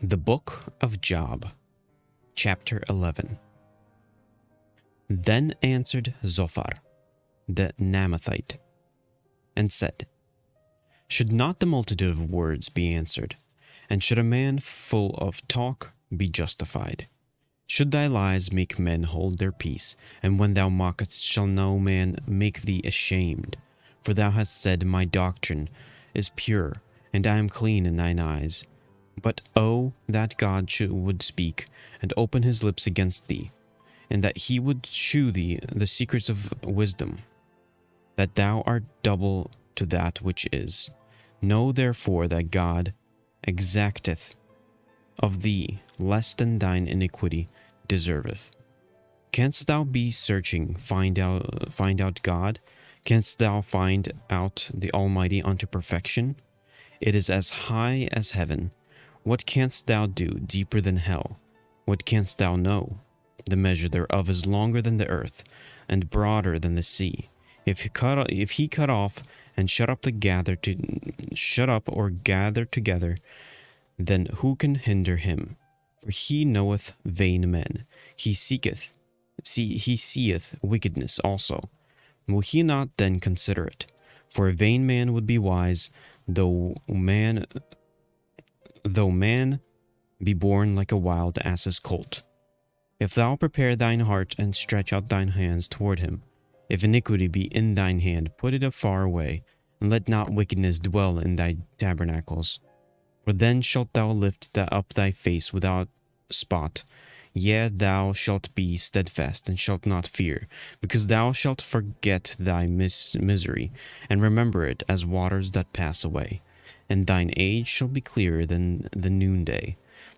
The Book of Job, Chapter 11. Then answered Zophar, the Naamathite, and said, Should not the multitude of words be answered, and should a man full of talk be justified? Should thy lies make men hold their peace, and when thou mockest shall no man make thee ashamed? For thou hast said, My doctrine is pure, and I am clean in thine eyes. But oh, that God would speak, and open his lips against thee, and that he would shew thee the secrets of wisdom, that thou art double to that which is. Know therefore that God exacteth of thee less than thine iniquity deserveth. Canst thou be searching, find out God? Canst thou find out the Almighty unto perfection? It is as high as heaven. What canst thou do deeper than hell? What canst thou know? The measure thereof is longer than the earth, and broader than the sea. If he cut off and shut up or gather together, then who can hinder him? For he knoweth vain men. He seeth wickedness also. Will he not then consider it? For a vain man would be wise, though man be born like a wild ass's colt. If thou prepare thine heart and stretch out thine hands toward him, if iniquity be in thine hand, put it afar away, and let not wickedness dwell in thy tabernacles. For then shalt thou lift up thy face without spot. Yea, thou shalt be steadfast and shalt not fear, because thou shalt forget thy misery, and remember it as waters that pass away. And thine age shall be clearer than the noonday.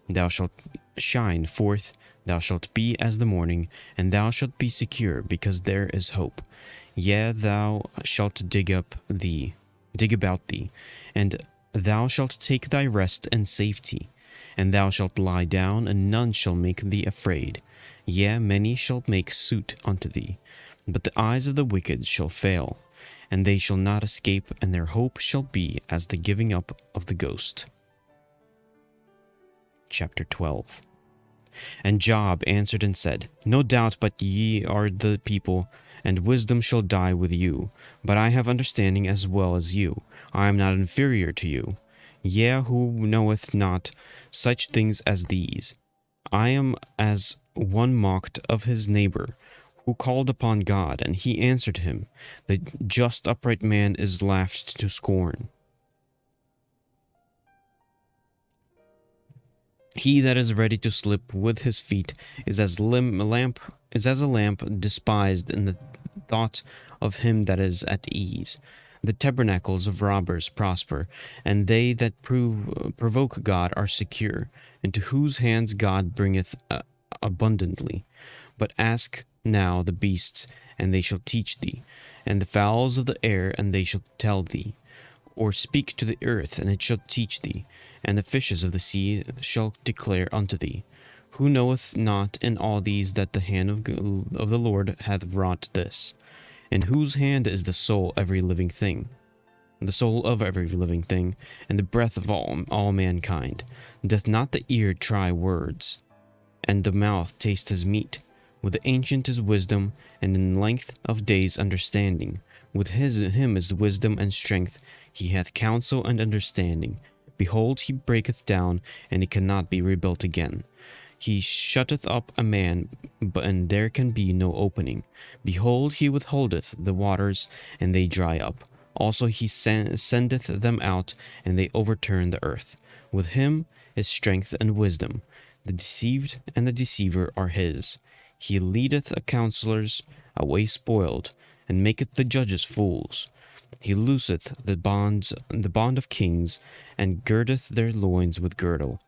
Thou shalt shine forth, thou shalt be as the morning, and thou shalt be secure, because there is hope. Yea, thou shalt dig about thee, and thou shalt take thy rest and safety. And thou shalt lie down, and none shall make thee afraid. Yea, many shall make suit unto thee, but the eyes of the wicked shall fail, and they shall not escape, and their hope shall be as the giving up of the ghost. Chapter 12. And Job answered and said, No doubt but ye are the people, and wisdom shall die with you. But I have understanding as well as you. I am not inferior to you. Yea, who knoweth not such things as these? I am as one mocked of his neighbor, who called upon God, and he answered him. The just upright man is laughed to scorn. He that is ready to slip with his feet is as a lamp despised in the thought of him that is at ease. The tabernacles of robbers prosper, and they that provoke God are secure, into whose hands God bringeth abundantly. But ask now the beasts, and they shall teach thee, and the fowls of the air, and they shall tell thee. Or speak to the earth, and it shall teach thee, and the fishes of the sea shall declare unto thee. Who knoweth not in all these that the hand of the Lord hath wrought this? In whose hand is the soul of every living thing, and the breath of all mankind? Doth not the ear try words, and the mouth taste his meat? With the ancient is wisdom, and in length of days understanding. With him is wisdom and strength. He hath counsel and understanding. Behold, he breaketh down, and it cannot be rebuilt again. He shutteth up a man, and there can be no opening. Behold, he withholdeth the waters, and they dry up. Also he sendeth them out, and they overturn the earth. With him is strength and wisdom. The deceived and the deceiver are his. He leadeth counselors away spoiled, and maketh the judges fools. He looseth the bond of kings, and girdeth their loins with girdle.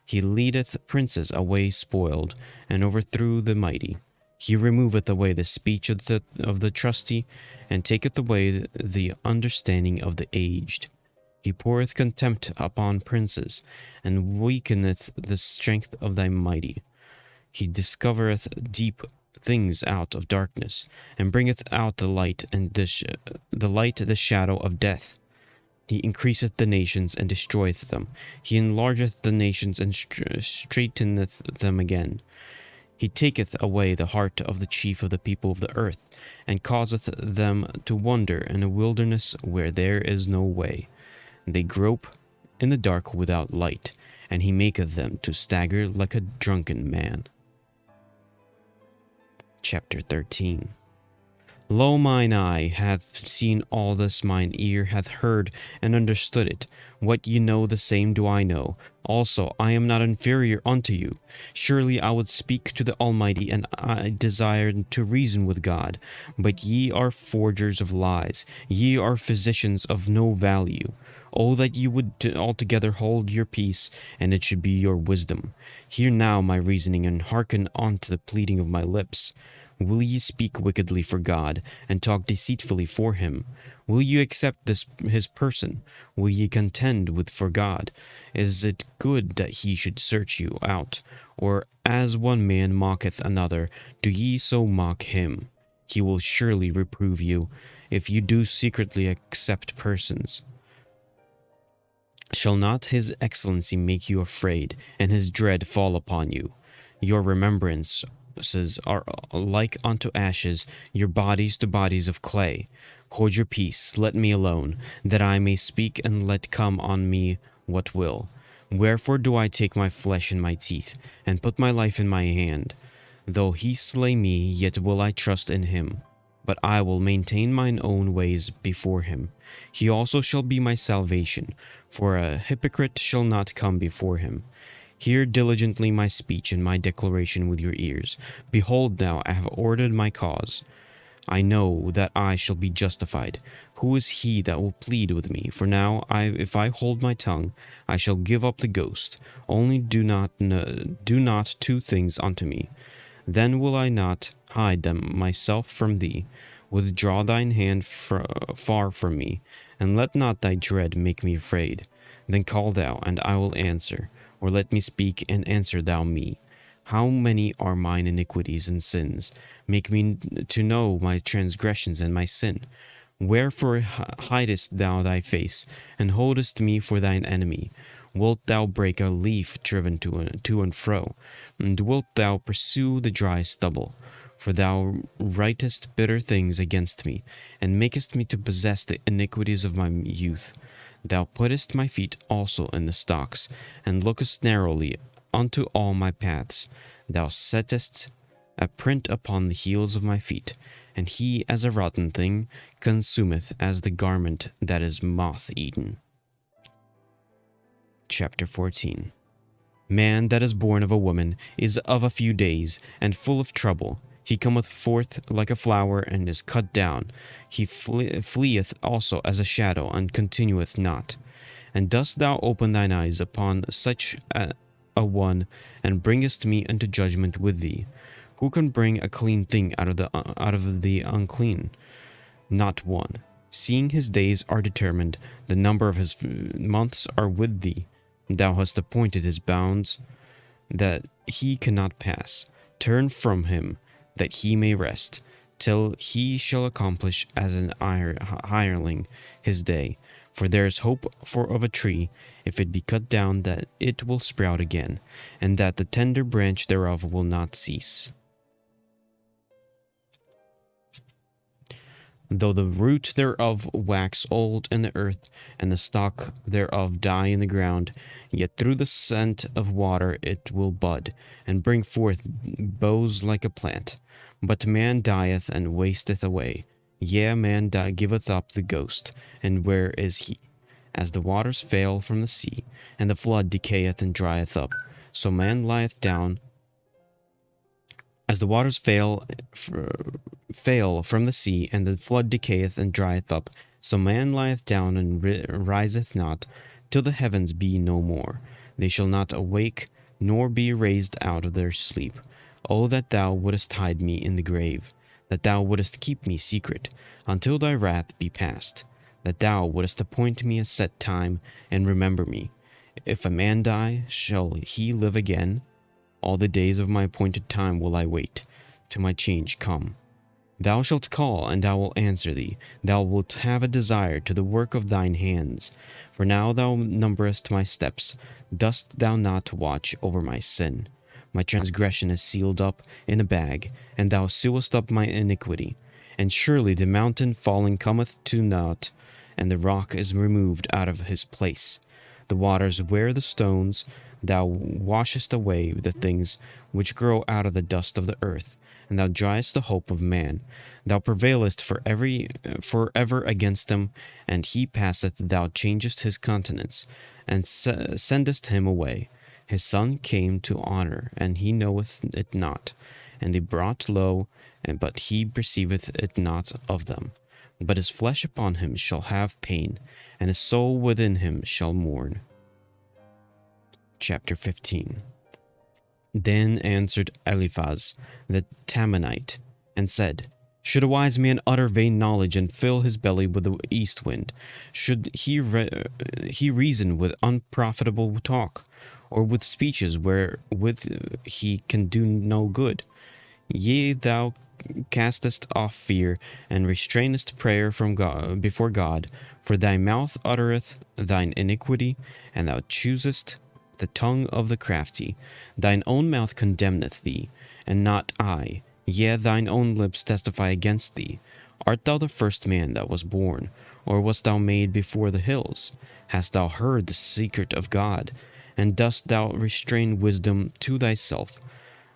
He leadeth princes away spoiled, and overthrew the mighty. He removeth away the speech of the trusty, and taketh away the understanding of the aged. He poureth contempt upon princes, and weakeneth the strength of thy mighty. He discovereth deep things out of darkness, and bringeth out the light, and the shadow of death. He increaseth the nations and destroyeth them. He enlargeth the nations and straighteneth them again. He taketh away the heart of the chief of the people of the earth, and causeth them to wander in a wilderness where there is no way. They grope in the dark without light, and he maketh them to stagger like a drunken man. Chapter 13. Lo, mine eye hath seen all this, mine ear hath heard and understood it. What ye know, the same do I know. Also, I am not inferior unto you. Surely I would speak to the Almighty, and I desired to reason with God. But ye are forgers of lies, ye are physicians of no value. Oh, that ye would altogether hold your peace, and it should be your wisdom. Hear now my reasoning, and hearken unto the pleading of my lips. Will ye speak wickedly for God, and talk deceitfully for him? Will ye accept his person? Will ye contend with for God? Is it good that he should search you out? Or as one man mocketh another, do ye so mock him? He will surely reprove you, if you do secretly accept persons. Shall not his excellency make you afraid, and his dread fall upon you? Your remembrances are like unto ashes, your bodies to bodies of clay. Hold your peace, let me alone, that I may speak, and let come on me what will. Wherefore do I take my flesh in my teeth, and put my life in my hand? Though he slay me, yet will I trust in him. But I will maintain mine own ways before him. He also shall be my salvation, for a hypocrite shall not come before him. Hear diligently my speech and my declaration with your ears. Behold, now I have ordered my cause. I know that I shall be justified. Who is he that will plead with me? For now, if I hold my tongue, I shall give up the ghost. Only do not two things unto me. Then will I not hide them myself from thee. Withdraw thine hand far from me, and let not thy dread make me afraid. Then call thou, and I will answer, or let me speak, and answer thou me. How many are mine iniquities and sins? Make me to know my transgressions and my sin. Wherefore hidest thou thy face, and holdest me for thine enemy? Wilt thou break a leaf driven to and fro? And wilt thou pursue the dry stubble? For thou writest bitter things against me, and makest me to possess the iniquities of my youth. Thou puttest my feet also in the stocks, and lookest narrowly unto all my paths. Thou settest a print upon the heels of my feet, and he as a rotten thing consumeth as the garment that is moth-eaten. Chapter 14. Man that is born of a woman is of a few days, and full of trouble. He cometh forth like a flower, and is cut down. He fleeth also as a shadow, and continueth not. And dost thou open thine eyes upon such a one, and bringest me into judgment with thee? Who can bring a clean thing out of the unclean? Not one. Seeing his days are determined, the number of his months are with thee. Thou hast appointed his bounds, that he cannot pass. Turn from him, that he may rest, till he shall accomplish as an hireling his day. For there is hope of a tree, if it be cut down, that it will sprout again, and that the tender branch thereof will not cease. Though the root thereof wax old in the earth, and the stalk thereof die in the ground, yet through the scent of water it will bud, and bring forth boughs like a plant. But man dieth and wasteth away. Yea, man giveth up the ghost, and where is he? As the waters fail from the sea, and the flood decayeth and drieth up, so man lieth down. As the waters fail from the sea, and the flood decayeth and drieth up, so man lieth down and riseth not, till the heavens be no more. They shall not awake, nor be raised out of their sleep. O that thou wouldest hide me in the grave, that thou wouldest keep me secret, until thy wrath be past, that thou wouldest appoint me a set time, and remember me. If a man die, shall he live again? All the days of my appointed time will I wait, till my change come. Thou shalt call, and I will answer thee. Thou wilt have a desire to the work of thine hands. For now thou numberest my steps. Dost thou not watch over my sin? My transgression is sealed up in a bag, and thou sewest up my iniquity. And surely the mountain falling cometh to naught, and the rock is removed out of his place. The waters wear the stones, thou washest away the things which grow out of the dust of the earth, and thou driest the hope of man. Thou prevailest for ever against him, and he passeth, thou changest his countenance, and sendest him away. His son came to honor, and he knoweth it not, and they brought low, but he perceiveth it not of them. But his flesh upon him shall have pain, and his soul within him shall mourn. Chapter 15. Then answered Eliphaz the Temanite, and said, Should a wise man utter vain knowledge and fill his belly with the east wind? Should he reason with unprofitable talk, or with speeches wherewith he can do no good? Yea, thou castest off fear, and restrainest prayer from God before God, for thy mouth uttereth thine iniquity, and thou choosest the tongue of the crafty. Thine own mouth condemneth thee, and not I. Yea, thine own lips testify against thee. Art thou the first man that was born, or wast thou made before the hills? Hast thou heard the secret of God, and dost thou restrain wisdom to thyself?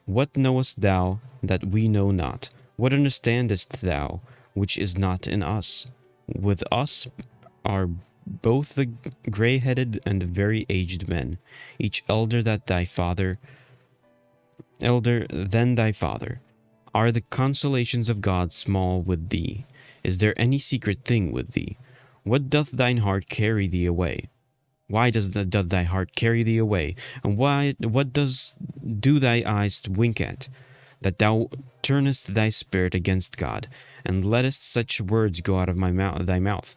What knowest thou that we know not? What understandest thou which is not in us? With us are both the gray-headed and very aged men, each elder than thy father. Are the consolations of God small with thee? Is there any secret thing with thee? What doth thine heart carry thee away? Why doth thy heart carry thee away? And what do thy eyes wink at? That thou turnest thy spirit against God, and lettest such words go out of thy mouth?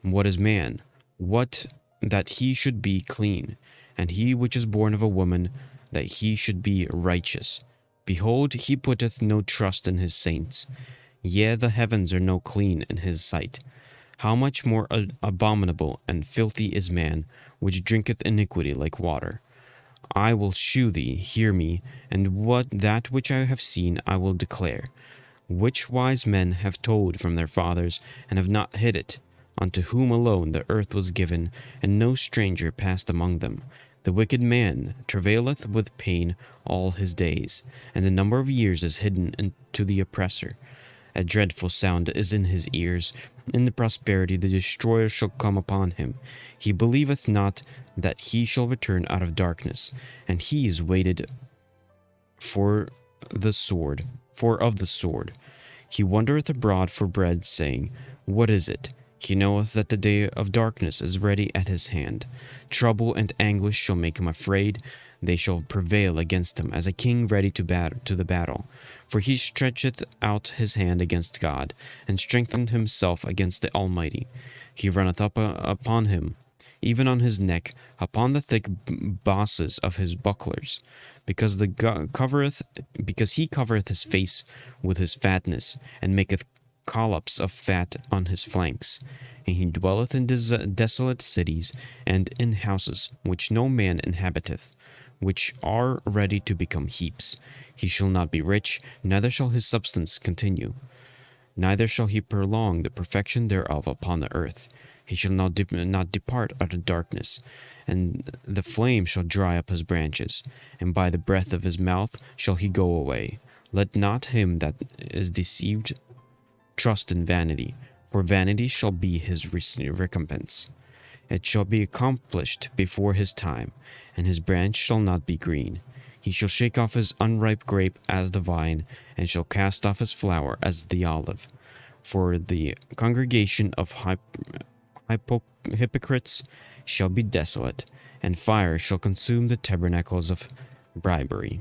What is man? What that he should be clean, and he which is born of a woman, that he should be righteous. Behold, he putteth no trust in his saints. Yea, the heavens are no clean in his sight. How much more abominable and filthy is man, which drinketh iniquity like water. I will shew thee, hear me, and that which I have seen I will declare, which wise men have told from their fathers, and have not hid it, unto whom alone the earth was given, and no stranger passed among them. The wicked man travaileth with pain all his days, and the number of years is hidden to the oppressor. A dreadful sound is in his ears. In the prosperity the destroyer shall come upon him. He believeth not that he shall return out of darkness, and he is waited for of the sword. He wandereth abroad for bread, saying, What is it? He knoweth that the day of darkness is ready at his hand. Trouble and anguish shall make him afraid. They shall prevail against him as a king ready to the battle. For he stretcheth out his hand against God, and strengthened himself against the Almighty. He runneth up upon him, even on his neck, upon the thick bosses of his bucklers, because he covereth his face with his fatness, and maketh collops of fat on his flanks. And he dwelleth in desolate cities, and in houses which no man inhabiteth, which are ready to become heaps. He shall not be rich, neither shall his substance continue, neither shall he prolong the perfection thereof upon the earth. He shall not depart out of darkness, and the flame shall dry up his branches, and by the breath of his mouth shall he go away. Let not him that is deceived trust in vanity, for vanity shall be his recompense. It shall be accomplished before his time, and his branch shall not be green. He shall shake off his unripe grape as the vine, and shall cast off his flower as the olive. For the congregation of hypocrites shall be desolate, and fire shall consume the tabernacles of bribery.